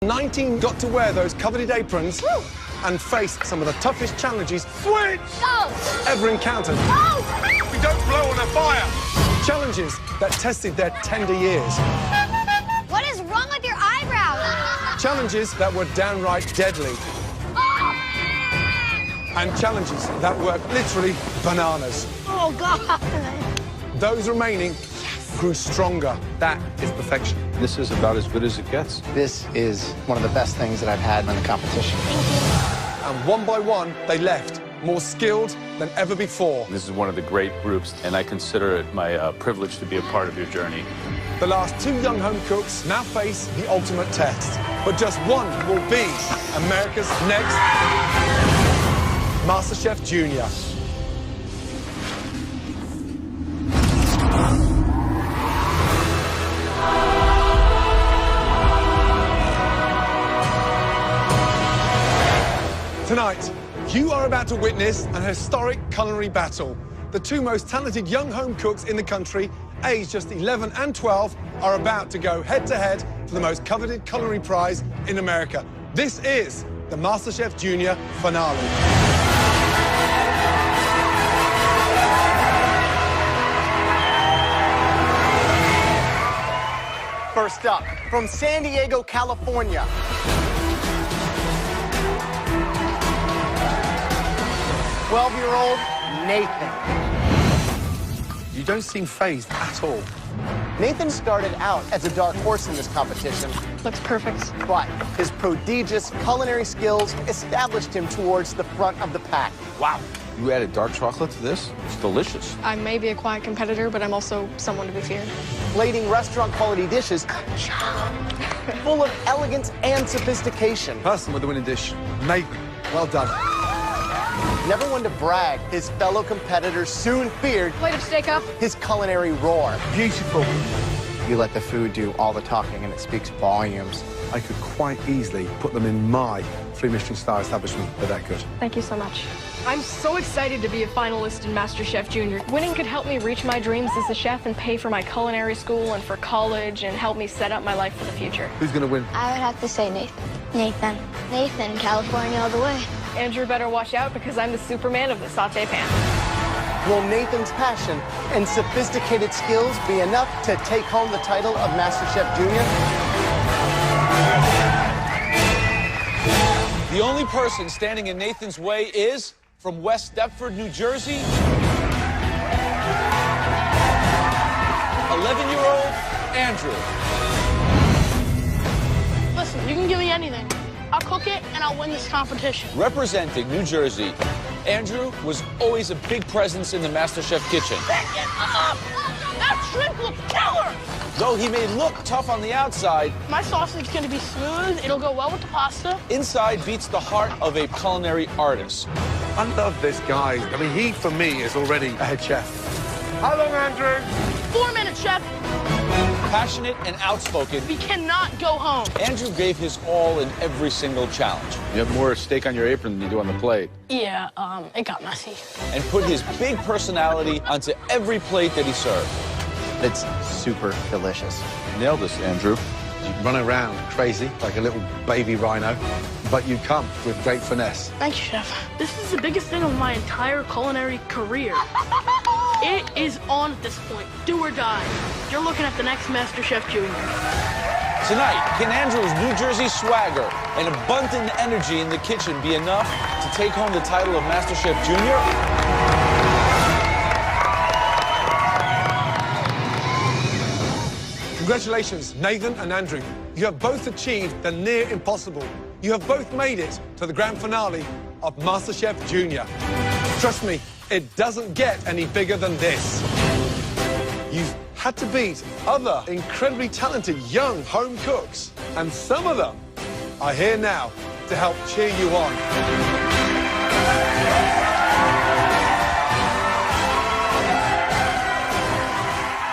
19 got to wear those coveted aprons and face some of the toughest challenges ever encountered. We don't blow on a fire. Challenges that tested their tender years. What is wrong with your eyebrows? Challenges that were downright deadly. And challenges that were literally bananas. Oh, God. Those remaining grew stronger. That is perfection. This is about as good as it gets. This is one of the best things that I've had in the competition. And one by one, they left, more skilled than ever before. This is one of the great groups, and I consider it my privilege to be a part of your journey. The last two young home cooks now face the ultimate test. But just one will be America's next MasterChef Junior. Tonight, you are about to witness an historic culinary battle. The two most talented young home cooks in the country, aged just 11 and 12, are about to go head-to-head for the most coveted culinary prize in America. This is the MasterChef Junior finale. First up, from San Diego, California. "12-year-old Nathan." You don't seem fazed at all. Nathan started out as a dark horse in this competition, Looks perfect. but his prodigious culinary skills established him towards the front of the pack. Wow. You added dark chocolate to this? It's delicious. I may be a quiet competitor, but I'm also someone to be feared. Plating restaurant-quality dishes full of elegance and sophistication. Person with the winning dish, Nathan. Well done. Never one to brag, his fellow competitors soon feared Plate of steak up. his culinary roar. Beautiful. You let the food do all the talking, and it speaks volumes. I could quite easily put them in my 3 Michelin-star establishment. They're that good. Thank you so much. I'm so excited to be a finalist in MasterChef Junior. Winning could help me reach my dreams as a chef and pay for my culinary school and for college and help me set up my life for the future. Who's going to win? I would have to say Nathan. Nathan. Nathan, California all the way. Andrew better watch out because I'm the Superman of the saute pan. Will Nathan's passion and sophisticated skills be enough to take home the title of MasterChef Junior? The only person standing in Nathan's way is, from West Deptford, New Jersey, 11-year-old Andrew. Listen, you can give me anything. I'll cook it, and I'll win this competition. Representing New Jersey, Andrew was always a big presence in the MasterChef kitchen. Pick it up! That shrimp looks killer! Though he may look tough on the outside, My sausage is going to be smooth. It'll go well with the pasta. inside beats the heart of a culinary artist. I love this guy. I mean, he, for me, is already a head chef. How long, Andrew? 4 minutes, chef. Passionate and outspoken, We cannot go home. Andrew gave his all in every single challenge You have more steak on your apron than you do on the plate. Yeah, it got messy. and put his big personality onto every plate that he served. It's super delicious. Nailed this, Andrew. You run around crazy like a little baby rhino, but you come with great finesse. Thank you, chef. This is the biggest thing of my entire culinary career. It is on at this point. Do or die. You're looking at the next MasterChef Junior. Tonight, can Andrew's New Jersey swagger and abundant energy in the kitchen be enough to take home the title of MasterChef Junior? Congratulations, Nathan and Andrew. You have both achieved the near impossible. You have both made it to the grand finale of MasterChef Junior. Trust me, it doesn't get any bigger than this. You've had to beat other incredibly talented young home cooks, and some of them are here now to help cheer you on.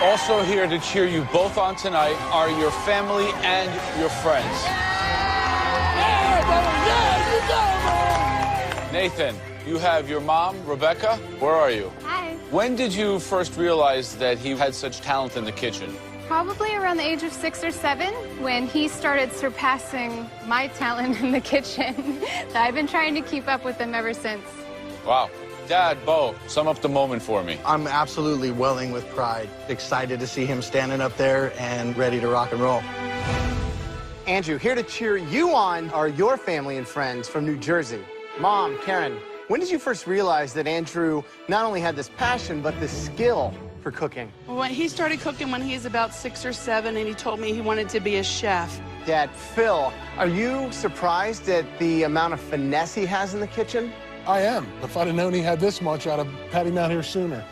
Also here to cheer you both on tonight are your family and your friends. Nathan, you have your mom, Rebecca. Where are you? Hi. When did you first realize that he had such talent in the kitchen? Probably around the age of 6 or 7 when he started surpassing my talent in the kitchen. I've been trying to keep up with him ever since. Wow. Dad, Bo, sum up the moment for me. I'm absolutely welling with pride, excited to see him standing up there and ready to rock and roll. Andrew, here to cheer you on are your family and friends from New Jersey. Mom, Karen, when did you first realize that Andrew not only had this passion, but this skill for cooking? Well, he started cooking when he was about 6 or 7, and he told me he wanted to be a chef. Dad, Phil, are you surprised at the amount of finesse he has in the kitchen? I am. If I'd have known he had this much, I'd have had him out here sooner.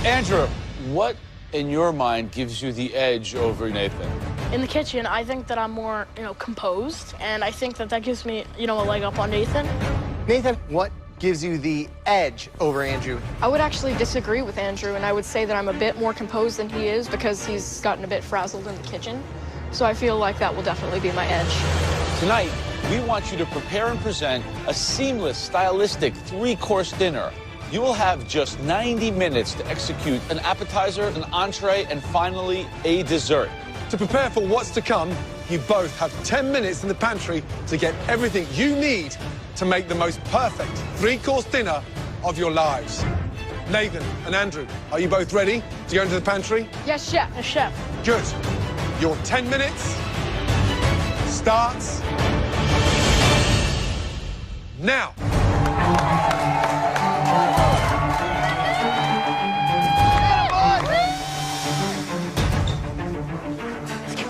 Andrew, what in your mind gives you the edge over Nathan? In the kitchen, I think that I'm more, composed, and I think that gives me, a leg up on Nathan. Nathan, what gives you the edge over Andrew? I would actually disagree with Andrew, and I would say that I'm a bit more composed than he is because he's gotten a bit frazzled in the kitchen. So I feel like that will definitely be my edge. Tonight, we want you to prepare and present a seamless, stylistic 3-course dinner. You will have just 90 minutes to execute an appetizer, an entree, and finally, a dessert. To prepare for what's to come, you both have 10 minutes in the pantry to get everything you need to make the most perfect 3-course dinner of your lives. Nathan and Andrew, are you both ready to go into the pantry? Yes, chef. Yes, chef. Good. Your 10 minutes starts now.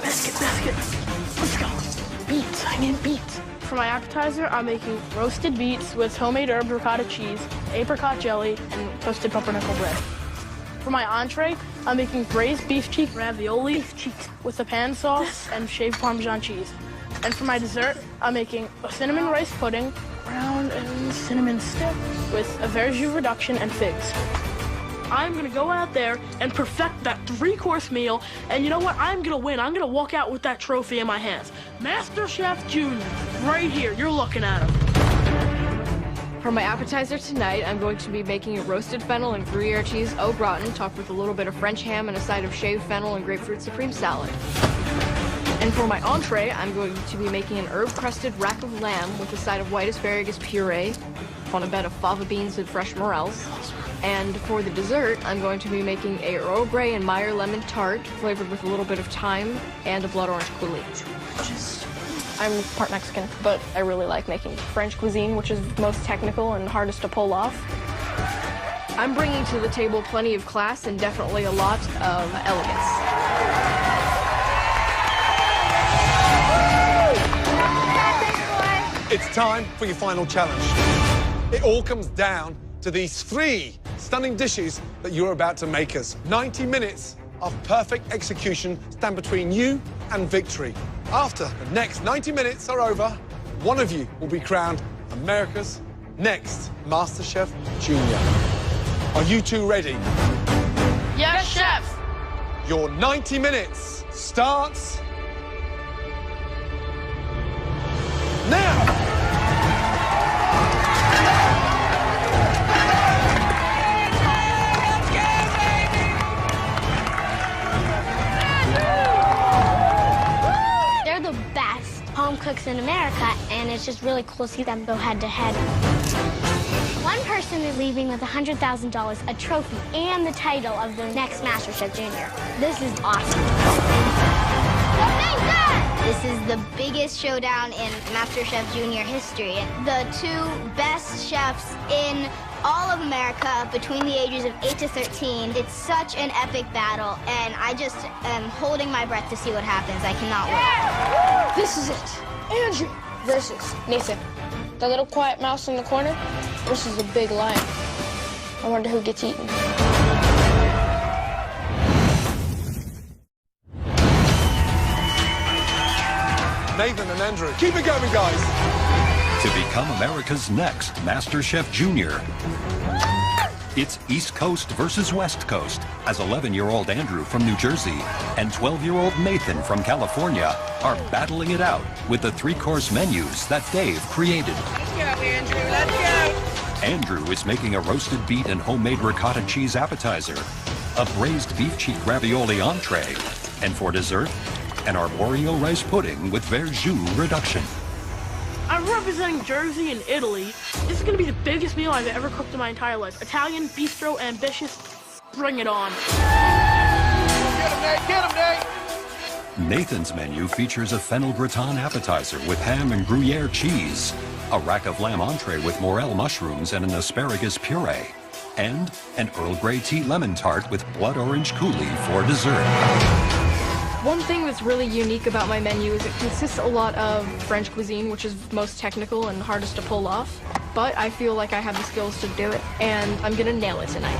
Biscuit. Let's go. Beets. I need beets. For my appetizer, I'm making roasted beets with homemade herb ricotta cheese, apricot jelly, and toasted pumpernickel bread. For my entree, I'm making braised beef cheek ravioli with a pan sauce and shaved Parmesan cheese. And for my dessert, I'm making a cinnamon rice pudding, round and cinnamon stick, with a verjus reduction and figs. I'm gonna go out there and perfect that 3-course meal, and you know what? I'm gonna win. I'm gonna walk out with that trophy in my hands. MasterChef Junior, right here. You're looking at him. For my appetizer tonight, I'm going to be making a roasted fennel and Gruyere cheese au gratin, topped with a little bit of French ham and a side of shaved fennel and grapefruit supreme salad. And for my entree, I'm going to be making an herb-crusted rack of lamb with a side of white asparagus puree on a bed of fava beans and fresh morels. And for the dessert, I'm going to be making a Earl Grey and Meyer lemon tart flavored with a little bit of thyme and a blood orange coulis. I'm part Mexican, but I really like making French cuisine, which is most technical and hardest to pull off. I'm bringing to the table plenty of class and definitely a lot of elegance. It's time for your final challenge. It all comes down to these 3 stunning dishes that you're about to make us. 90 minutes of perfect execution stand between you and victory. After the next 90 minutes are over, one of you will be crowned America's next MasterChef Junior. Are you two ready? Yes, chef. Your 90 minutes starts now. Home cooks in America, and it's just really cool to see them go head-to-head. One person is leaving with $100,000, a trophy, and the title of the next MasterChef Junior. This is awesome. This is the biggest showdown in MasterChef Junior history. The 2 best chefs in all of America between the ages of 8 to 13. It's such an epic battle, and I just am holding my breath to see what happens. I cannot wait. This is it. Andrew versus Nathan. The little quiet mouse in the corner versus the big lion. I wonder who gets eaten. Nathan and Andrew, keep it going, guys. To become America's next MasterChef Junior, it's East Coast versus West Coast, as 11-year-old Andrew from New Jersey and 12-year-old Nathan from California are battling it out with the 3-course menus that Dave created. Let's go, Andrew. Let's go. Andrew is making a roasted beet and homemade ricotta cheese appetizer. a braised beef cheek ravioli entree. And for dessert, an arborio rice pudding with verjus reduction. I'm representing Jersey and Italy. This is gonna be the biggest meal I've ever cooked in my entire life. Italian, bistro, ambitious. Bring it on. Get him, Nate! Get him, Nate! Nathan's menu features a fennel gratin appetizer with ham and Gruyere cheese, a rack of lamb entree with morel mushrooms and an asparagus puree, and an Earl Grey tea lemon tart with blood orange coulis for dessert. One thing that's really unique about my menu is it consists a lot of French cuisine, which is most technical and hardest to pull off. But I feel like I have the skills to do it, and I'm gonna nail it tonight.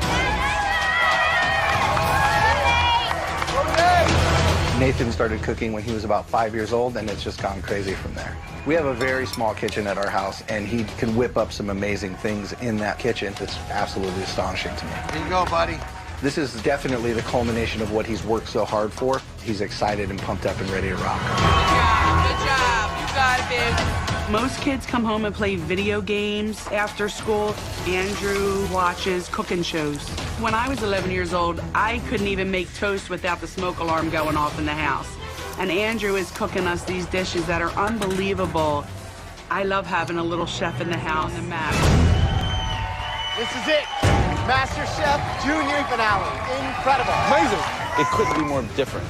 Nathan started cooking when he was about 5 years old, and it's just gone crazy from there. We have a very small kitchen at our house, and he can whip up some amazing things in that kitchen. It's absolutely astonishing to me. Here you go, buddy. This is definitely the culmination of what he's worked so hard for. He's excited and pumped up and ready to rock. Good job. You got it, babe. Most kids come home and play video games after school. Andrew watches cooking shows. When I was 11 years old, I couldn't even make toast without the smoke alarm going off in the house. And Andrew is cooking us these dishes that are unbelievable. I love having a little chef in the house. This is it. MasterChef Junior finale. Incredible. Amazing. It couldn't be more different.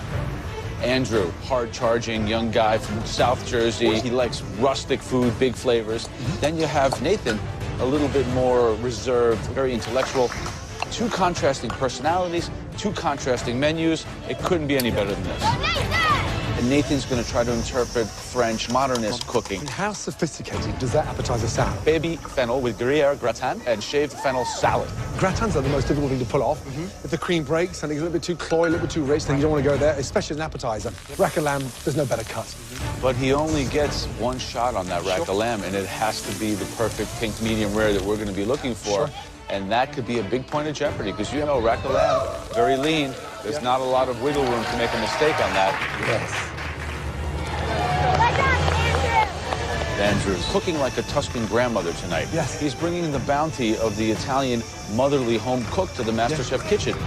Andrew, hard-charging young guy from South Jersey. He likes rustic food, big flavors. Then you have Nathan, a little bit more reserved, very intellectual. Two contrasting personalities, two contrasting menus. It couldn't be any better than this. And Nathan's going to try to interpret French modernist cooking. And how sophisticated does that appetizer sound? Baby fennel with Gruyere gratin and shaved fennel salad. Gratins are the most difficult thing to pull off. If the cream breaks and it's a little bit too cloy, a little bit too rich, then you don't want to go there, especially an appetizer. Rack of lamb, there's no better cut. But he only gets one shot on that rack of lamb, and it has to be the perfect pink medium rare that we're going to be looking for. And that could be a big point of jeopardy, because you know, rack of lamb, very lean. There's not a lot of wiggle room to make a mistake on that. Yes. Andrew's cooking like a Tuscan grandmother tonight. Yes. He's bringing the bounty of the Italian motherly home cook to the MasterChef kitchen.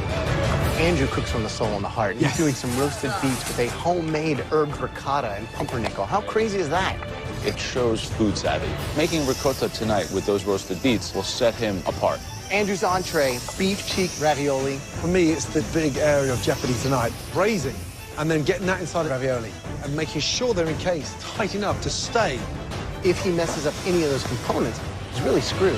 Andrew cooks from the soul and the heart. Yes. He's doing some roasted beets with a homemade herb ricotta and pumpernickel. How crazy is that? It shows food savvy. Making ricotta tonight with those roasted beets will set him apart. Andrew's entree, beef cheek ravioli. For me, it's the big area of jeopardy tonight. Braising, and then getting that inside of ravioli, and making sure they're encased tight enough to stay. If he messes up any of those components, he's really screwed.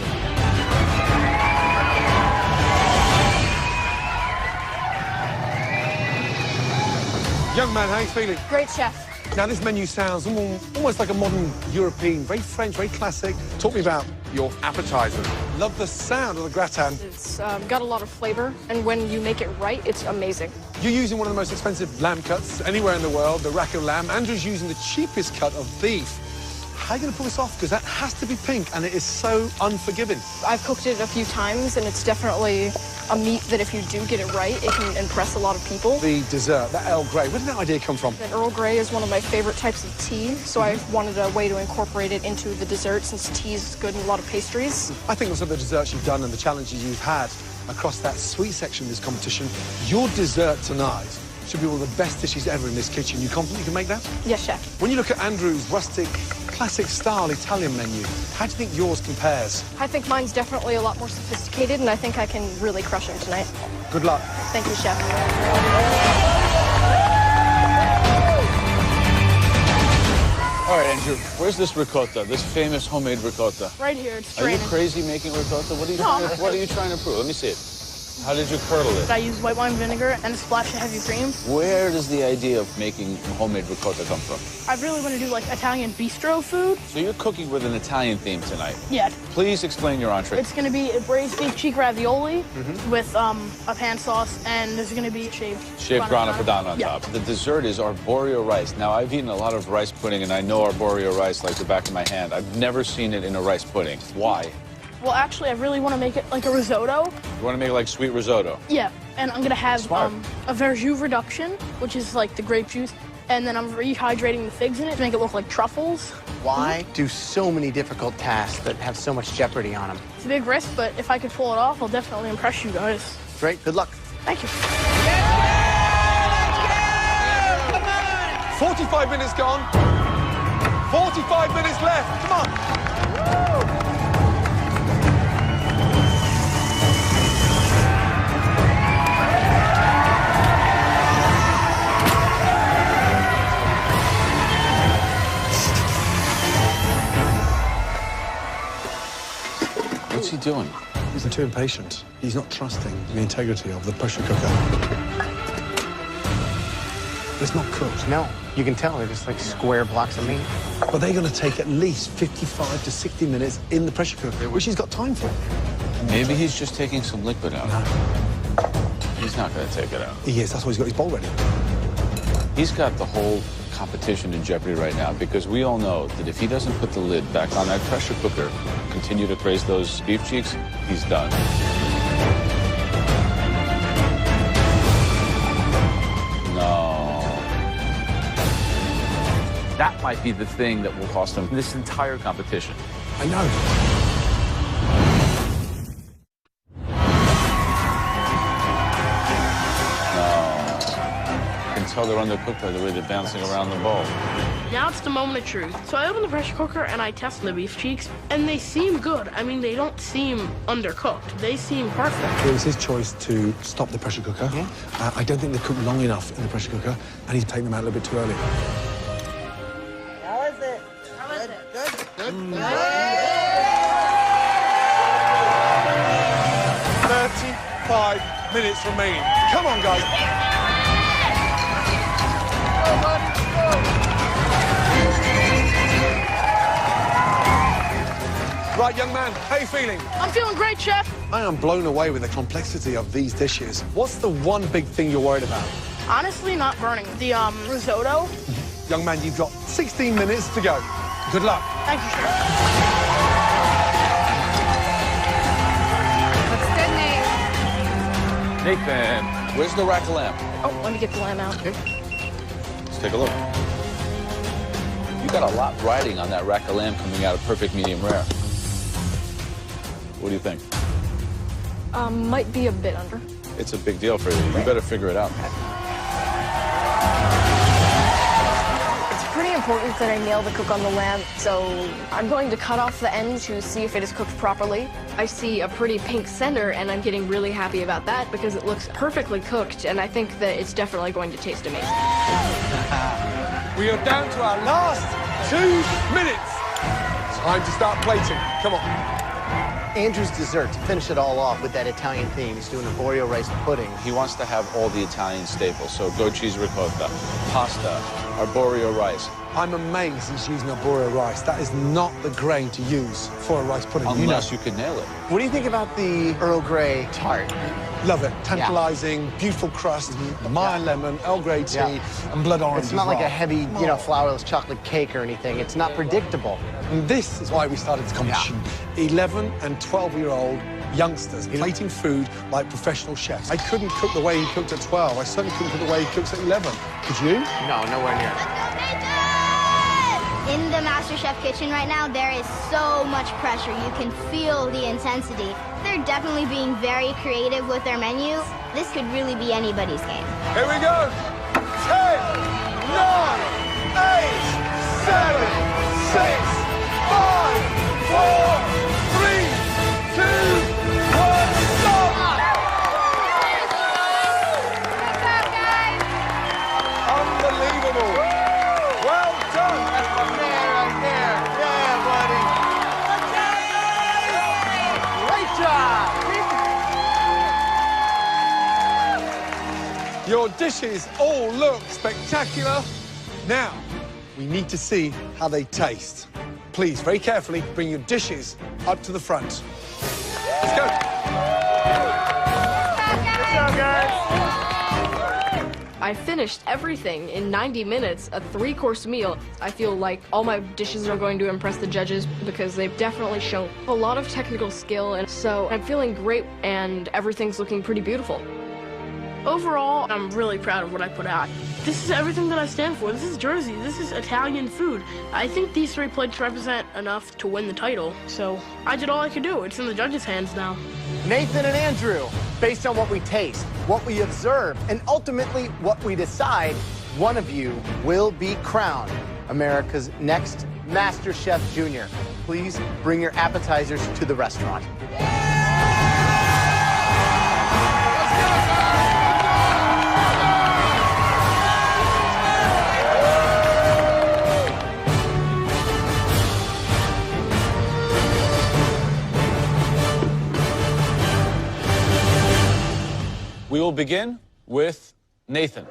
Young man, how you feeling? Great, chef. Now, this menu sounds almost like a modern European, very French, very classic. Talk me about your appetizer. Love the sound of the gratin. It's got a lot of flavor, and when you make it right, it's amazing. You're using one of the most expensive lamb cuts anywhere in the world, the rack of lamb. Andrew's using the cheapest cut of beef. How are you going to pull this off? Because that has to be pink, and it is so unforgiving. I've cooked it a few times, and it's definitely a meat that if you do get it right, it can impress a lot of people. The dessert, that Earl Grey, where did that idea come from? And Earl Grey is one of my favorite types of tea, so I wanted a way to incorporate it into the dessert, since tea is good in a lot of pastries. I think with some of the desserts you've done and the challenges you've had across that sweet section of this competition, your dessert tonight should be one of the best dishes ever in this kitchen. You confident you can make that? Yes, chef. When you look at Andrew's rustic, classic-style Italian menu, how do you think yours compares? I think mine's definitely a lot more sophisticated, and I think I can really crush him tonight. Good luck. Thank you, chef. All right, Andrew, where's this ricotta, this famous homemade ricotta? Right here, it's Are you straining. crazy making ricotta? What are you, No. what are you trying to prove? Let me see it. How did you curdle it? I use white wine vinegar and a splash of heavy cream. Where does the idea of making homemade ricotta come from? I really want to do like Italian bistro food. So you're cooking with an Italian theme tonight. Yeah. Please explain your entree. It's going to be a braised beef cheek ravioli with a pan sauce, and there's going to be shaved grana padano on Yeah. top. The dessert is arborio rice. Now, I've eaten a lot of rice pudding, and I know arborio rice like the back of my hand. I've never seen it in a rice pudding. Why? Well, actually, I really want to make it like a risotto. You want to make it like sweet risotto? Yeah, and I'm going to have Smart. a verjus reduction, which is like the grape juice, and then I'm rehydrating the figs in it to make it look like truffles. Why do so many difficult tasks that have so much jeopardy on them? It's a big risk, but if I could pull it off, I'll definitely impress you guys. Great, good luck. Thank you. 45 minutes gone. 45 minutes left. Come on. What's he doing? He's too impatient. He's not trusting the integrity of the pressure cooker. It's not cooked. No, you can tell they're just like square blocks of meat. But they're going to take at least 55 to 60 minutes in the pressure cooker, which he's got time for. Maybe he's just taking some liquid out. No. He's not going to take it out. He is. That's why he's got his bowl ready. He's got the whole competition in jeopardy right now because we all know that if he doesn't put the lid back on that pressure cooker, continue to braise those beef cheeks, he's done. No. That might be the thing that will cost him this entire competition. I know. Tell they're undercooked by the way they're bouncing around the bowl. Now it's the moment of truth. So I open the pressure cooker and I test the beef cheeks, and they seem good. I mean, they don't seem undercooked. They seem perfect. It was his choice to stop the pressure cooker. I don't think they cooked long enough in the pressure cooker, and he's taken them out a little bit too early. How is it? How is it? Good. Good. 35 minutes remaining. Come on, guys. Right, young man, how are you feeling? I'm feeling great, Chef. I am blown away with the complexity of these dishes. What's the one big thing you're worried about? Honestly, not burning. The risotto. Young man, you've got 16 minutes to go. Good luck. Thank you, Chef. Looks good, Nate. Nathan, where's the rack of lamb? Oh, let me get the lamb out. Okay. Let's take a look. You got a lot riding on that rack of lamb coming out of perfect medium rare. What do you think? Might be a bit under. It's a big deal for you. You better figure it out. It's pretty important that I nail the cook on the lamb, so I'm going to cut off the end to see if it is cooked properly. I see a pretty pink center, and I'm getting really happy about that because it looks perfectly cooked, and I think that it's definitely going to taste amazing. We are down to our last 2 minutes. Time to start plating. Come on. Andrew's dessert, to finish it all off with that Italian theme. He's doing an Oreo rice pudding. He wants to have all the Italian staples, so goat cheese ricotta, pasta, arborio rice. I'm amazed he's using arborio rice. That is not the grain to use for a rice pudding. Unless you could nail it. What do you think about the Earl Grey tart? Love it. Tantalizing, beautiful crust, Meyer lemon, Earl Grey tea, and blood orange. It's not like a heavy, flourless chocolate cake or anything. It's not predictable. And this is why we started this competition. 11 and 12-year-old youngsters plating food like professional chefs. I couldn't cook the way he cooked at 12. I certainly couldn't cook the way he cooks at 11. Could you? No, nowhere near. In the MasterChef kitchen right now, there is so much pressure. You can feel the intensity. They're definitely being very creative with their menu. This could really be anybody's game. Here we go. 10, 9, 8, 7, 6, 5, 4, 3, 2, 1, stop! Unbelievable. Well done. That's my man right there. Yeah, buddy. Great job. Your dishes all look spectacular. Now, we need to see how they taste. Please, very carefully, bring your dishes up to the front. Let's go. Good job, guys. I finished everything in 90 minutes, a 3-course meal. I feel like all my dishes are going to impress the judges because they've definitely shown a lot of technical skill, and so I'm feeling great and everything's looking pretty beautiful. Overall, I'm really proud of what I put out. This is everything that I stand for. This is Jersey. This is Italian food. I think these 3 plates represent enough to win the title, so I did all I could do. It's in the judges' hands now. Nathan and Andrew, based on what we taste, what we observe, and ultimately what we decide, one of you will be crowned America's next MasterChef Junior. Please bring your appetizers to the restaurant. We will begin with Nathan.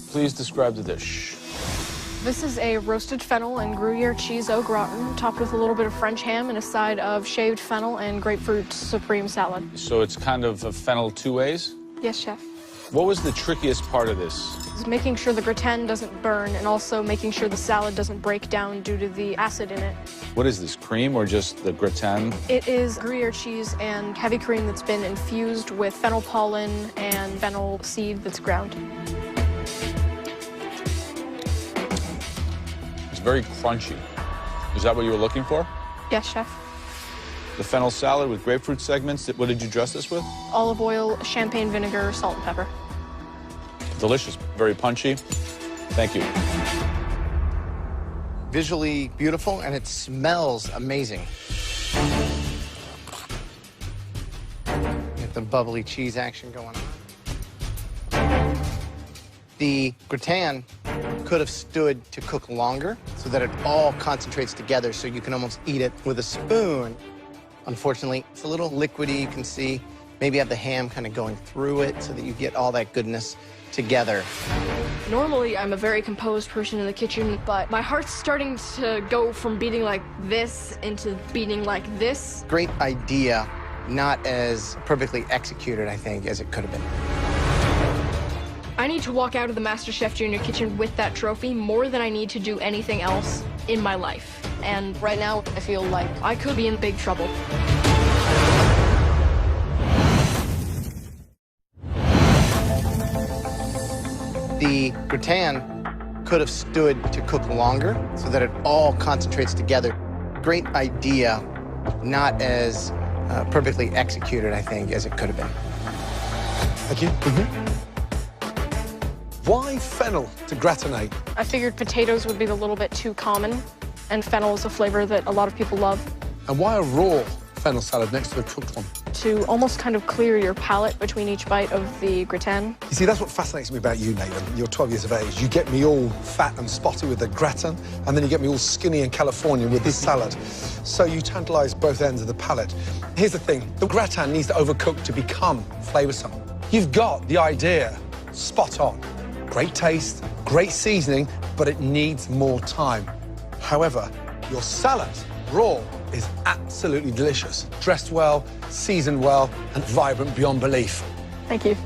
Please describe the dish. This is a roasted fennel and Gruyere cheese au gratin, topped with a little bit of French ham and a side of shaved fennel and grapefruit supreme salad. So it's kind of a fennel two ways? Yes, chef. What was the trickiest part of this? It's making sure the gratin doesn't burn and also making sure the salad doesn't break down due to the acid in it. What is this, cream or just the gratin? It is Gruyere cheese and heavy cream that's been infused with fennel pollen and fennel seed that's ground. It's very crunchy. Is that what you were looking for? Yes, chef. The fennel salad with grapefruit segments. What did you dress this with? Olive oil, champagne vinegar, salt and pepper. Delicious, very punchy. Thank you. Visually beautiful, and it smells amazing. Get the bubbly cheese action going on. The gratin could have stood to cook longer so that it all concentrates together so you can almost eat it with a spoon. Unfortunately, it's a little liquidy, you can see. Maybe have the ham kind of going through it so that you get all that goodness together. Normally, I'm a very composed person in the kitchen, but my heart's starting to go from beating like this into beating like this. Great idea, not as perfectly executed, I think, as it could have been. I need to walk out of the MasterChef Junior kitchen with that trophy more than I need to do anything else in my life. And right now, I feel like I could be in big trouble. The gratin could have stood to cook longer so that it all concentrates together. Great idea, not as perfectly executed, I think, as it could have been. Thank you. Why fennel to gratinate? I figured potatoes would be a little bit too common, and fennel is a flavor that a lot of people love. And why a raw fennel salad next to a cooked one? To almost kind of clear your palate between each bite of the gratin. You see, that's what fascinates me about you, Nathan. You're 12 years of age. You get me all fat and spotty with the gratin, and then you get me all skinny and Californian with the salad. So you tantalize both ends of the palate. Here's the thing. The gratin needs to overcook to become flavoursome. You've got the idea spot on. Great taste, great seasoning, but it needs more time. However, your salad, raw, is absolutely delicious. Dressed well, seasoned well, and vibrant beyond belief. Thank you.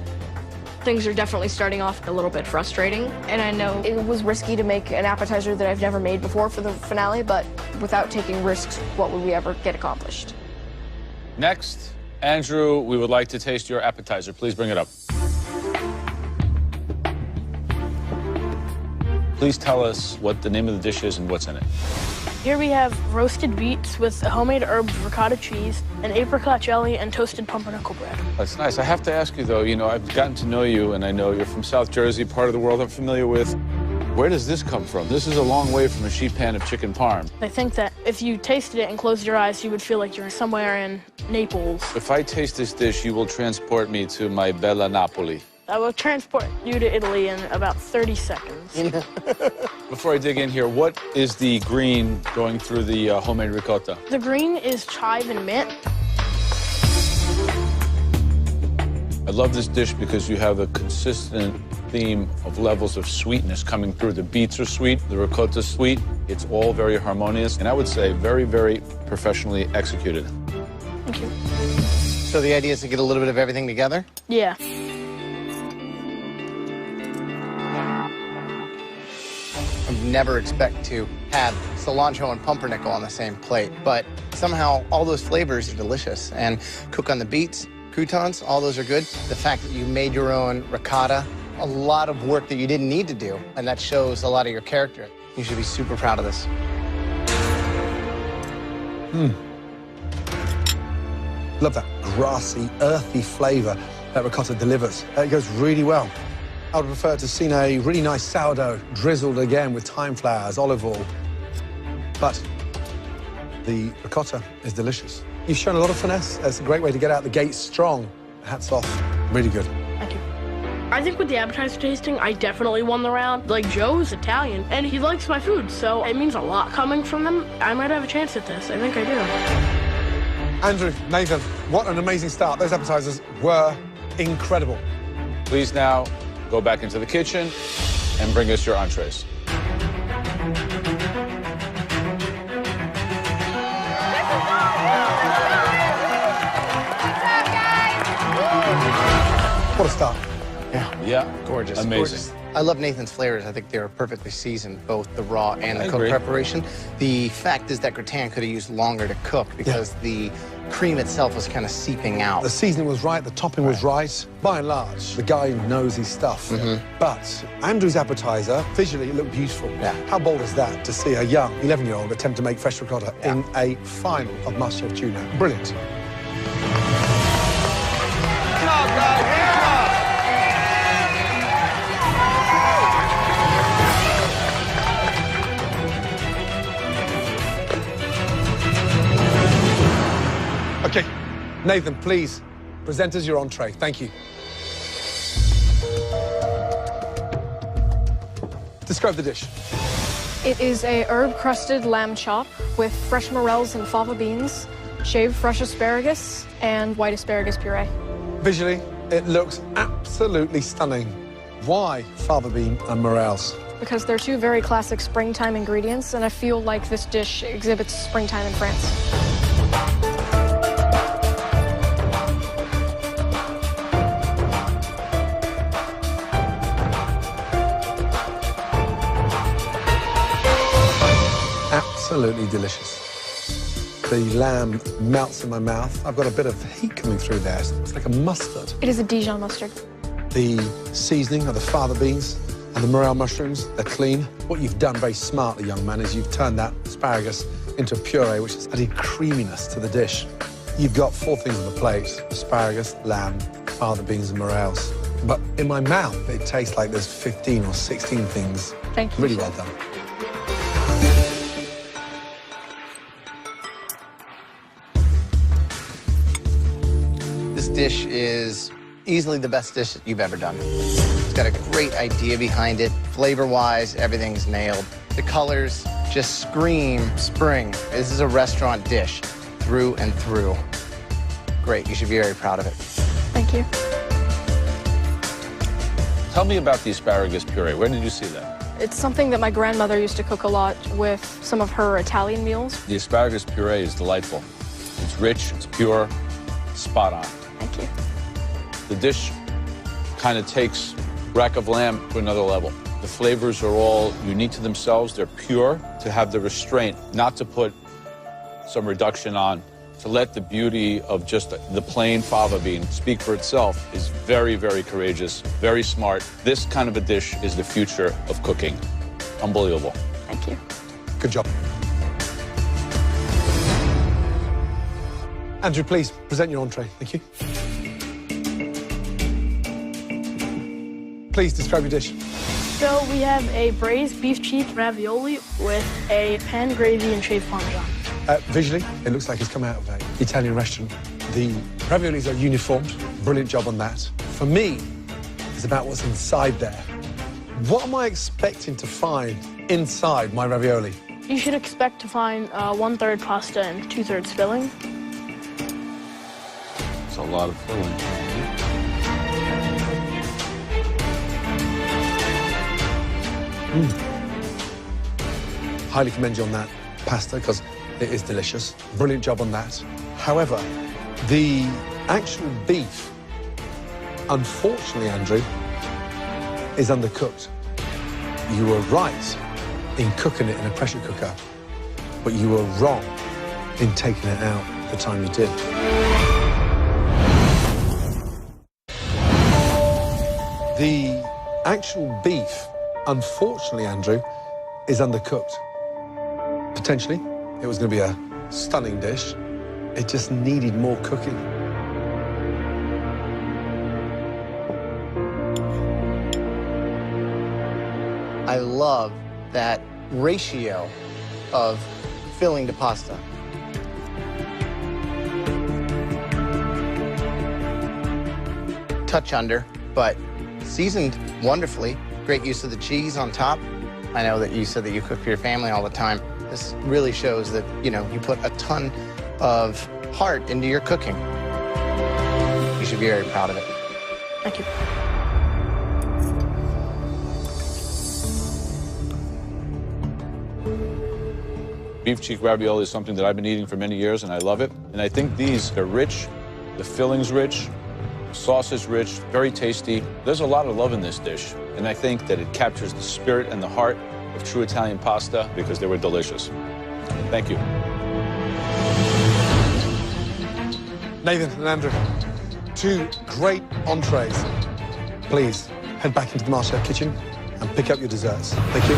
Things are definitely starting off a little bit frustrating, and I know it was risky to make an appetizer that I've never made before for the finale, but without taking risks, what would we ever get accomplished? Next, Andrew, we would like to taste your appetizer. Please bring it up. Please tell us what the name of the dish is and what's in it. Here we have roasted beets with a homemade herb ricotta cheese, an apricot jelly, and toasted pumpernickel bread. That's nice. I have to ask you, though, I've gotten to know you, and I know you're from South Jersey, part of the world I'm familiar with. Where does this come from? This is a long way from a sheet pan of chicken parm. I think that if you tasted it and closed your eyes, you would feel like you're somewhere in Naples. If I taste this dish, you will transport me to my bella Napoli. I will transport you to Italy in about 30 seconds. Before I dig in here, what is the green going through the homemade ricotta? The green is chive and mint. I love this dish because you have a consistent theme of levels of sweetness coming through. The beets are sweet, the ricotta's sweet. It's all very harmonious, and I would say very, very professionally executed. Thank you. So the idea is to get a little bit of everything together? Yeah. I'd never expect to have cilantro and pumpernickel on the same plate, but somehow all those flavors are delicious. And cook on the beets, croutons, all those are good. The fact that you made your own ricotta, a lot of work that you didn't need to do, and that shows a lot of your character. You should be super proud of this. Love that grassy, earthy flavor that ricotta delivers. It goes really well. I would prefer to see a really nice sourdough drizzled again with thyme flowers, olive oil. But the ricotta is delicious. You've shown a lot of finesse. That's a great way to get out the gate strong. Hats off. Really good. Thank you. I think with the appetizer tasting, I definitely won the round. Like, Joe's Italian, and he likes my food, so it means a lot coming from them. I might have a chance at this. I think I do. Andrew, Nathan, what an amazing start. Those appetizers were incredible. Please now go back into the kitchen and bring us your entrees. What a start. Yeah. Gorgeous. Amazing. Gorgeous. I love Nathan's flavors. I think they were perfectly seasoned, both the raw and the cooked agree. preparation. The fact is that gratin could have used longer to cook because the cream itself was kind of seeping out. The seasoning was right, the topping was right. By and large, the guy knows his stuff. But Andrew's appetizer, visually, it looked beautiful. Yeah. How bold is that to see a young 11-year-old attempt to make fresh ricotta in a final of MasterChef Junior? Brilliant. Okay, Nathan, please present us your entree. Thank you. Describe the dish. It is a herb-crusted lamb chop with fresh morels and fava beans, shaved fresh asparagus, and white asparagus puree. Visually, it looks absolutely stunning. Why fava bean and morels? Because they're two very classic springtime ingredients, and I feel like this dish exhibits springtime in France. Absolutely delicious. The lamb melts in my mouth. I've got a bit of heat coming through there. It's like a mustard. It is a Dijon mustard. The seasoning of the fava beans and the morel mushrooms, they're clean. What you've done very smartly, young man, is you've turned that asparagus into a puree, which has added creaminess to the dish. You've got 4 things on the plate: asparagus, lamb, fava beans, and morels. But in my mouth, it tastes like there's 15 or 16 things. Thank you. Really well done. This dish is easily the best dish that you've ever done. It's got a great idea behind it. Flavor-wise, everything's nailed. The colors just scream spring. This is a restaurant dish through and through. Great, you should be very proud of it. Thank you. Tell me about the asparagus puree. Where did you see that? It's something that my grandmother used to cook a lot with some of her Italian meals. The asparagus puree is delightful. It's rich, it's pure, spot on. Thank you. The dish kind of takes rack of lamb to another level. The flavors are all unique to themselves. They're pure. To have the restraint not to put some reduction on, to let the beauty of just the plain fava bean speak for itself is very, very courageous, very smart. This kind of a dish is the future of cooking. Unbelievable. Thank you. Good job. Andrew, please present your entree. Thank you. Please describe your dish. So we have a braised beef cheek ravioli with a pan gravy and shaved Parmesan. Visually, it looks like it's come out of an Italian restaurant. The raviolis are uniformed. Brilliant job on that. For me, it's about what's inside there. What am I expecting to find inside my ravioli? You should expect to find 1/3 pasta and 2/3 filling. It's a lot of filling. Highly commend you on that pasta, because it is delicious. Brilliant job on that. However, the actual beef, unfortunately, Andrew, is undercooked. You were right in cooking it in a pressure cooker, but you were wrong in taking it out the time you did. The actual beef, unfortunately, Andrew, is undercooked. Potentially, it was going to be a stunning dish. It just needed more cooking. I love that ratio of filling to pasta. Touch under, but seasoned wonderfully. Great use of the cheese on top. I know that you said that you cook for your family all the time. This really shows that, you know, you put a ton of heart into your cooking. You should be very proud of it. Thank you. Beef cheek ravioli is something that I've been eating for many years, and I love it. And I think these are rich, the filling's rich, the sauce is rich, very tasty. There's a lot of love in this dish, and I think that it captures the spirit and the heart of true Italian pasta because they were delicious. Thank you. Nathan and Andrew, 2 great entrees. Please head back into the MasterChef kitchen and pick up your desserts. Thank you.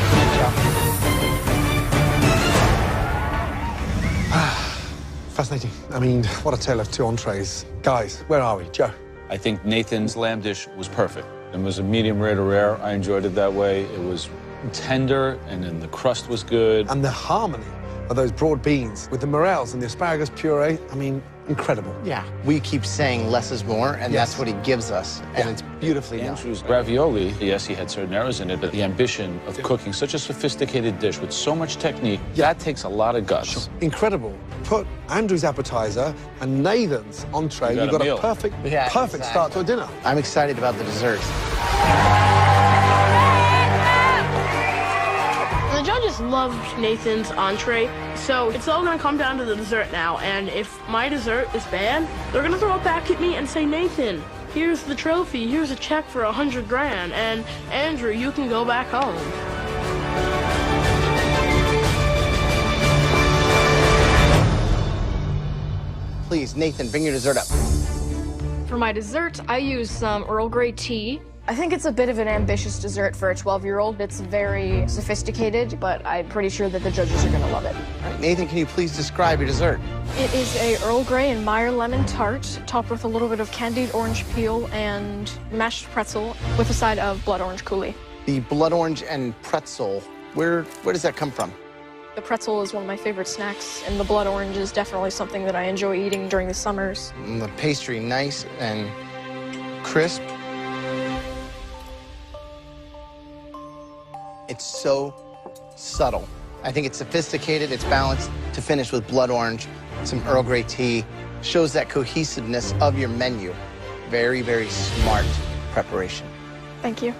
Fascinating. I mean, what a tale of 2 entrees. Guys, where are we? Joe? I think Nathan's lamb dish was perfect. It was a medium rare to rare. I enjoyed it that way. It was tender, and then the crust was good. And the harmony of those broad beans with the morels and the asparagus puree, I mean, incredible. Yeah, we keep saying less is more, and that's what he gives us, and it's beautifully done. Andrew's ravioli, yes, he had certain errors in it, but the ambition of cooking such a sophisticated dish with so much technique, that takes a lot of guts. Incredible. Put Andrew's appetizer and Nathan's entree, You you've got got a a meal. perfect Exactly. start to a dinner. I'm excited about the desserts. The judges loved Nathan's entree, so it's all gonna come down to the dessert now. And if my dessert is bad, they're gonna throw it back at me and say, Nathan, here's the trophy, here's a check for $100 grand, and Andrew, you can go back home. Please, Nathan, bring your dessert up. For my dessert, I use some Earl Grey tea. I think it's a bit of an ambitious dessert for a 12-year-old. It's very sophisticated, but I'm pretty sure that the judges are going to love it. All right, Nathan, can you please describe your dessert? It is a Earl Grey and Meyer lemon tart, topped with a little bit of candied orange peel and mashed pretzel with a side of blood orange coulis. The blood orange and pretzel, where does that come from? The pretzel is one of my favorite snacks, and the blood orange is definitely something that I enjoy eating during the summers. And the pastry, nice and crisp. It's so subtle. I think it's sophisticated, it's balanced to finish with blood orange, some Earl Grey tea. Shows that cohesiveness of your menu. Very, very smart preparation. Thank you.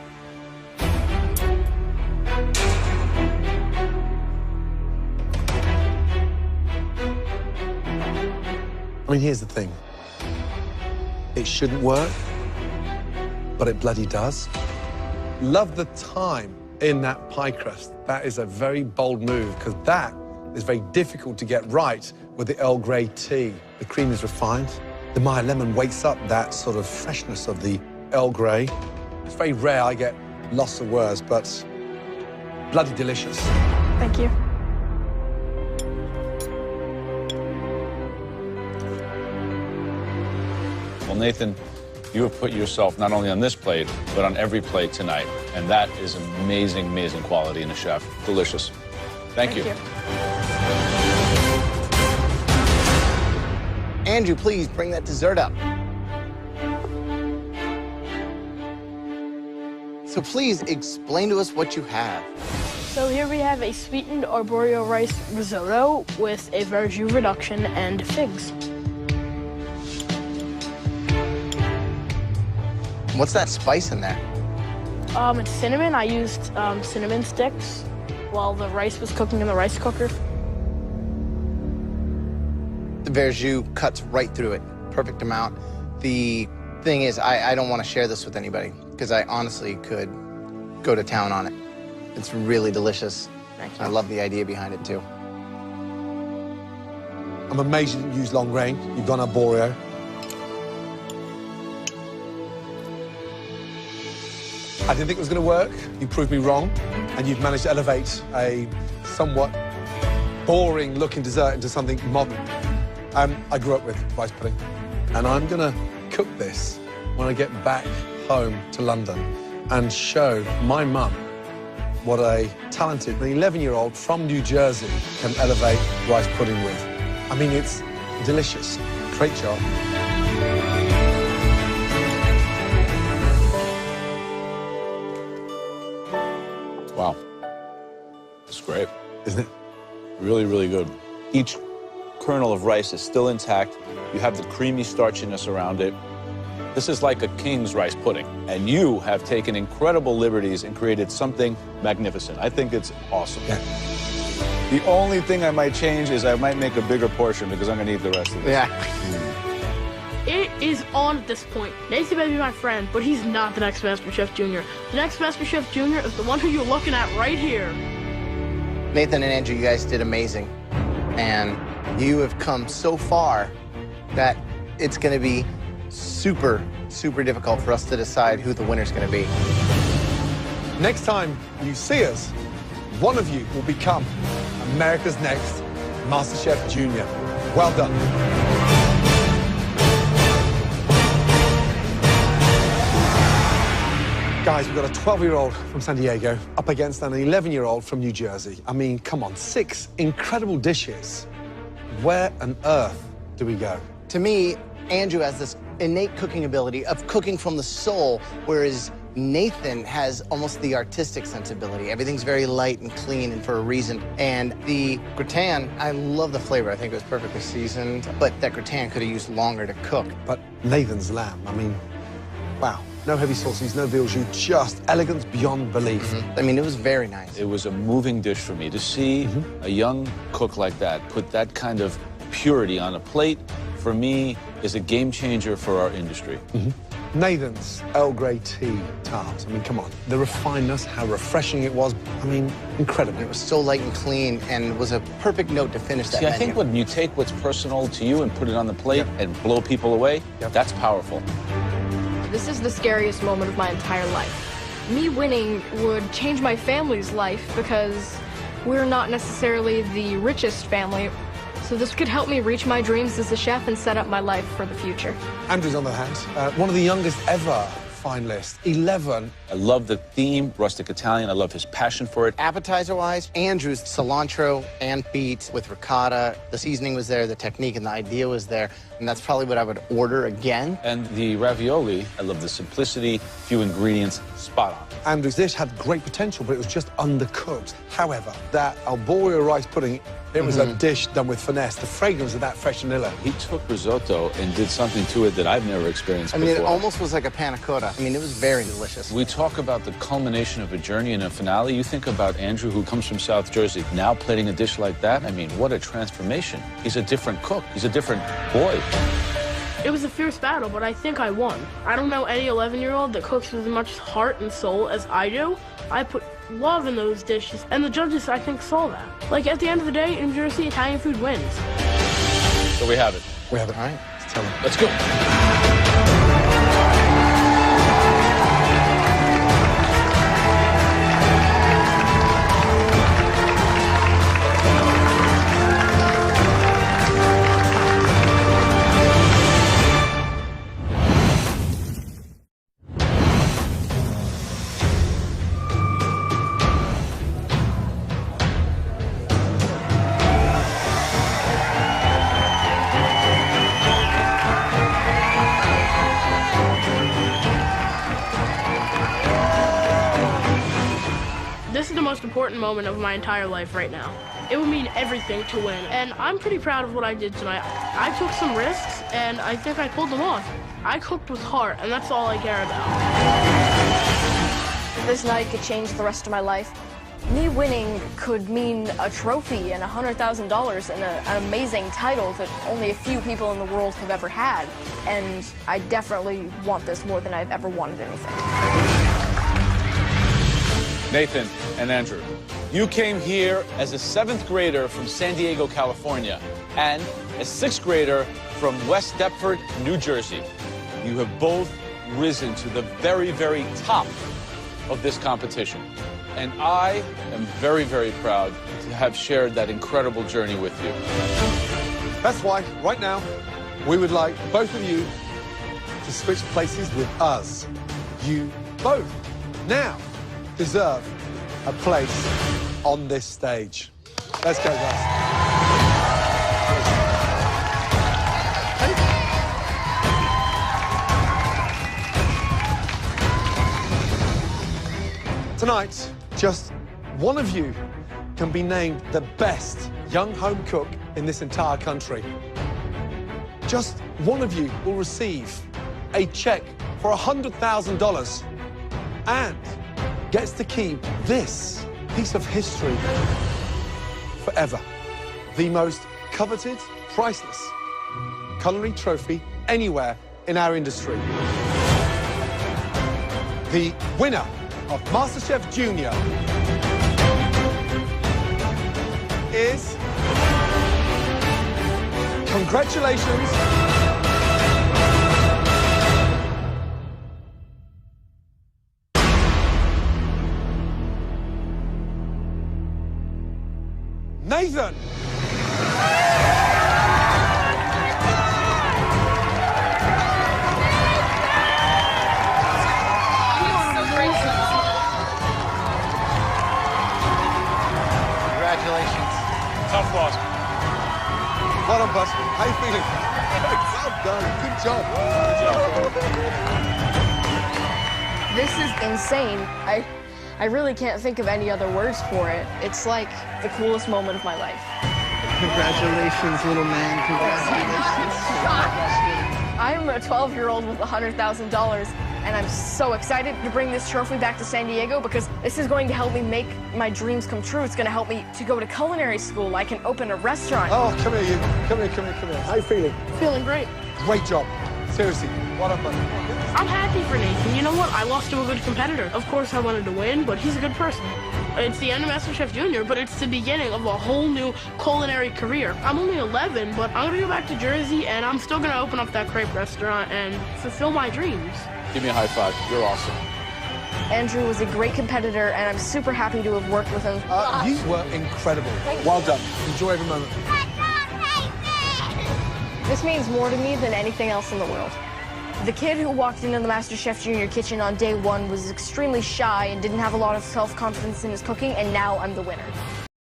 I mean, here's the thing. It shouldn't work, but it bloody does. Love the time in that pie crust. That is a very bold move, because that is very difficult to get right with the Earl Grey tea. The cream is refined. The Meyer lemon wakes up that sort of freshness of the Earl Grey. It's very rare I get lost for words, but bloody delicious. Thank you. Well, Nathan, you have put yourself not only on this plate, but on every plate tonight. And that is amazing, amazing quality in a chef. Delicious. Thank you. Andrew, please bring that dessert up. So please explain to us what you have. So here we have a sweetened arborio rice risotto with a verjus reduction and figs. What's that spice in there? It's cinnamon. I used cinnamon sticks while the rice was cooking in the rice cooker. The verjus cuts right through it. Perfect amount. The thing is, I don't want to share this with anybody because I honestly could go to town on it. It's really delicious. Thank you. I love the idea behind it, too. I'm amazed you didn't use long grain. You've gone arborio. I didn't think it was going to work. You proved me wrong, and you've managed to elevate a somewhat boring-looking dessert into something modern. I grew up with rice pudding, and I'm gonna cook this when I get back home to London and show my mum what a talented 11-year-old from New Jersey can elevate rice pudding with. I mean, it's delicious. Great job. Wow. It's great. Isn't it? Really, really good. Each kernel of rice is still intact. You have the creamy starchiness around it. This is like a king's rice pudding, and you have taken incredible liberties and created something magnificent. I think it's awesome. Yeah. The only thing I might change is I might make a bigger portion because I'm gonna eat the rest of this. Yeah. It is on at this point. Nathan may be my friend, but he's not the next MasterChef Junior. The next MasterChef Junior is the one who you're looking at right here. Nathan and Andrew, you guys did amazing. And you have come so far that it's going to be super, super difficult for us to decide who the winner's going to be. Next time you see us, one of you will become America's next MasterChef Junior. Well done. Guys, we've got a 12-year-old from San Diego up against an 11-year-old from New Jersey. I mean, come on, 6 incredible dishes. Where on earth do we go? To me, Andrew has this innate cooking ability of cooking from the soul, whereas Nathan has almost the artistic sensibility. Everything's very light and clean and for a reason. And the gratin, I love the flavor. I think it was perfectly seasoned, but that gratin could have used longer to cook. But Nathan's lamb, I mean, wow. No heavy sauces, no veal jus, just elegance beyond belief. I mean, it was very nice. It was a moving dish for me. To see a young cook like that put that kind of purity on a plate, for me, is a game changer for our industry. Nathan's Earl Grey tea tart. I mean, come on. The refinedness, how refreshing it was. I mean, incredible. It was so light and clean and was a perfect note to finish that See, menu. I think when you take what's personal to you and put it on the plate and blow people away, that's powerful. This is the scariest moment of my entire life. Me winning would change my family's life because we're not necessarily the richest family. So this could help me reach my dreams as a chef and set up my life for the future. Andrew's on the hand. One of the youngest ever finalists, 11. I love the theme, rustic Italian. I love his passion for it. Appetizer-wise, Andrew's cilantro and beets with ricotta. The seasoning was there, the technique and the idea was there, and that's probably what I would order again. And the ravioli, I love the simplicity, few ingredients, spot on. Andrew's dish had great potential, but it was just undercooked. However, that arborio rice pudding, it was a dish done with finesse. The fragrance of that fresh vanilla. He took risotto and did something to it that I've never experienced before. It almost was like a panna cotta. I mean, it was very delicious. We talk about the culmination of a journey and a finale. You think about Andrew, who comes from South Jersey, now plating a dish like that. I mean, what a transformation. He's a different cook. He's a different boy. It was a fierce battle, but I think I won. I don't know any 11-year-old that cooks with as much heart and soul as I do. I put love in those dishes, and the judges, I think, saw that. Like, at the end of the day, in Jersey, Italian food wins. So we have it. We have it. All right, let's tell them. Let's go. This is the most important moment of my entire life right now. It would mean everything to win, and I'm pretty proud of what I did tonight. I took some risks, and I think I pulled them off. I cooked with heart, and that's all I care about. This night could change the rest of my life. Me winning could mean a trophy and $100,000 and an amazing title that only a few people in the world have ever had. And I definitely want this more than I've ever wanted anything. Nathan and Andrew, you came here as a 7th grader from San Diego, California, and a 6th grader from West Deptford, New Jersey. You have both risen to the very, very top of this competition. And I am very, very proud to have shared that incredible journey with you. That's why, right now, we would like both of you to switch places with us. You both now deserve a place on this stage. Let's go, guys. Tonight, just one of you can be named the best young home cook in this entire country. Just one of you will receive a check for $100,000 and gets to keep this piece of history forever. The most coveted, priceless culinary trophy anywhere in our industry. The winner of MasterChef Junior is... Congratulations. Nathan. Congratulations. Tough loss. Well done, bud. How you feeling? Well done. Good job. This is insane. I really can't think of any other words for it. It's like the coolest moment of my life. Congratulations, little man. Congratulations. I'm a 12-year-old with $100,000, and I'm so excited to bring this trophy back to San Diego because this is going to help me make my dreams come true. It's going to help me to go to culinary school. I can open a restaurant. Oh, come here, you. Come here. How you feeling? Feeling great. Great job. Seriously, well done, buddy. I'm happy for Nathan. You know what? I lost to a good competitor. Of course, I wanted to win, but he's a good person. It's the end of MasterChef Junior, but it's the beginning of a whole new culinary career. I'm only 11, but I'm going to go back to Jersey, and I'm still going to open up that crepe restaurant and fulfill my dreams. Give me a high five. You're awesome. Andrew was a great competitor, and I'm super happy to have worked with him. You were incredible. Well done. Enjoy every moment. This means more to me than anything else in the world. The kid who walked into the MasterChef Junior kitchen on day one was extremely shy and didn't have a lot of self-confidence in his cooking, and now I'm the winner.